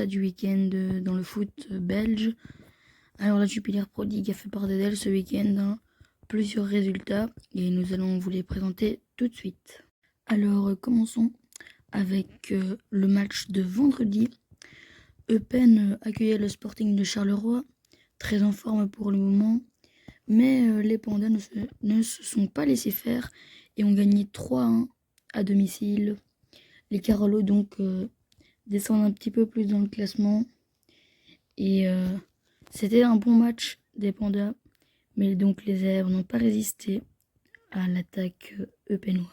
résultats du week-end dans le foot belge. Alors la Jupiler Pro League a fait part d'elle ce week-end, hein, plusieurs résultats et nous allons vous les présenter tout de suite. Alors commençons avec le match de vendredi. Eupen accueillait le Sporting de Charleroi, très en forme pour le moment, mais les Pandas ne se sont pas laissés faire et ont gagné 3-1 à domicile. Les Carolos donc descendent un petit peu plus dans le classement et c'était un bon match des Pandas, mais donc les Zèbres n'ont pas résisté à l'attaque eupenoise.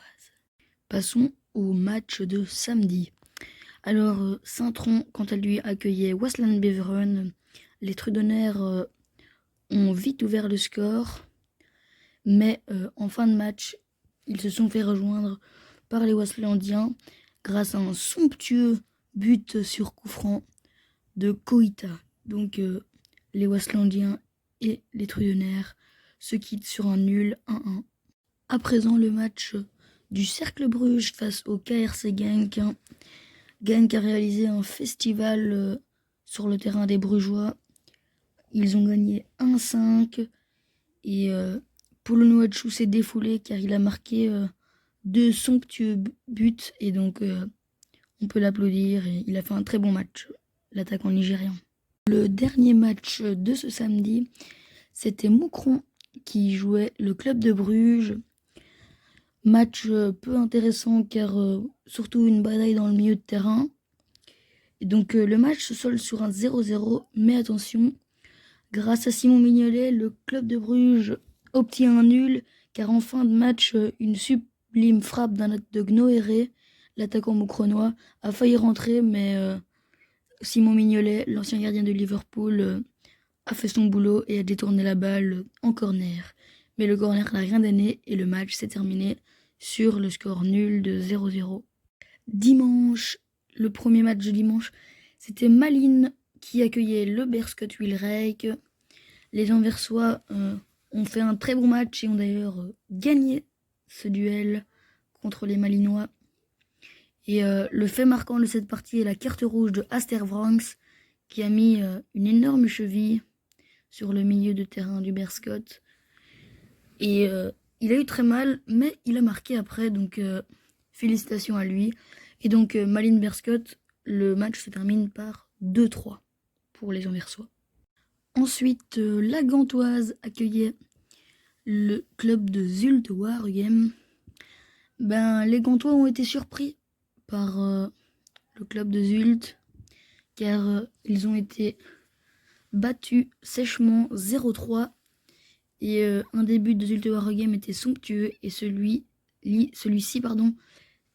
Passons au match de samedi. Alors Saint-Tron, quant à lui, accueillait Waasland Beveren. Les Trudonnaires ont vite ouvert le score, mais en fin de match, ils se sont fait rejoindre par les Waaslandiens grâce à un somptueux but sur coup franc de Koita. Donc les Waaslandiens et les Trudonnaires se quittent sur un nul 1-1. À présent, le match du Cercle Bruges face au KRC Genk. Genk a réalisé un festival sur le terrain des Brugeois. Ils ont gagné 1-5 et Polonouachou s'est défoulé car il a marqué 2 somptueux buts et donc on peut l'applaudir. Et il a fait un très bon match, l'attaquant nigérian. Le dernier match de ce samedi, c'était Moucron qui jouait le club de Bruges. Match peu intéressant car surtout une bataille dans le milieu de terrain. Et donc le match se solde sur un 0-0, mais attention, grâce à Simon Mignolet, le club de Bruges obtient un nul car en fin de match, une sublime frappe d'un autre de Gnoéré, l'attaquant moucronois, a failli rentrer, mais Simon Mignolet, l'ancien gardien de Liverpool, a fait son boulot et a détourné la balle en corner. Mais le corner n'a rien donné et le match s'est terminé sur le score nul de 0-0. Dimanche, le premier match de dimanche, c'était Malines qui accueillait le Beerschot Wilrijk. Les Anversois ont fait un très bon match et ont d'ailleurs gagné ce duel contre les Malinois. Et le fait marquant de cette partie est la carte rouge de Aster Vranks qui a mis une énorme cheville sur le milieu de terrain du Beerschot. Et il a eu très mal, mais il a marqué après, donc félicitations à lui. Et donc Malines Beerschot, le match se termine par 2-3 pour les Anversois. Ensuite, la Gantoise accueillait le club de Zulte Waregem. Les Gantois ont été surpris par le club de Zulte, car ils ont été battus sèchement 0-3. Et un des buts de Zulte Waregem était somptueux, et celui-ci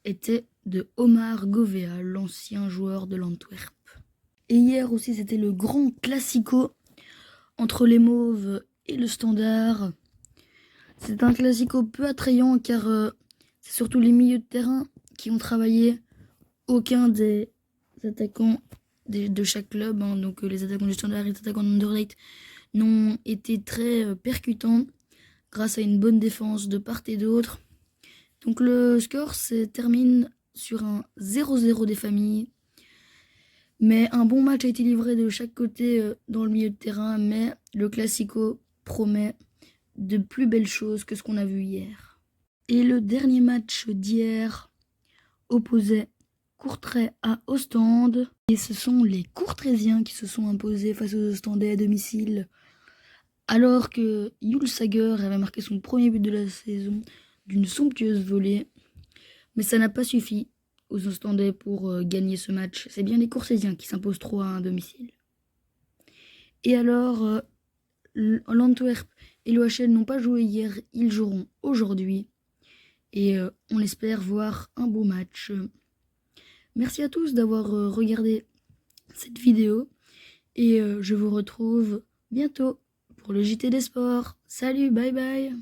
était de Omar Govea, l'ancien joueur de l'Antwerp. Et hier aussi, c'était le grand classico entre les Mauves et le Standard. C'est un classico peu attrayant car c'est surtout les milieux de terrain qui ont travaillé. Aucun des attaquants de chaque club, donc les attaquants du Standard et les attaquants d'Anderlecht, n'ont été très percutants grâce à une bonne défense de part et d'autre. Donc le score se termine sur un 0-0 des familles. Mais un bon match a été livré de chaque côté dans le milieu de terrain, mais le Classico promet de plus belles choses que ce qu'on a vu hier. Et le dernier match d'hier opposait Courtrai à Ostende. Et ce sont les Courtraisiens qui se sont imposés face aux Ostendais à domicile, alors que Jules Sager avait marqué son premier but de la saison d'une somptueuse volée. Mais ça n'a pas suffi aux Ostendais pour gagner ce match. C'est bien les Courtraisiens qui s'imposent 3-1 à domicile. Et alors, l'Antwerp et l'OHL n'ont pas joué hier, ils joueront aujourd'hui. Et on espère voir un beau match. Merci à tous d'avoir regardé cette vidéo. Et je vous retrouve bientôt pour le JT des Sports. Salut, bye bye!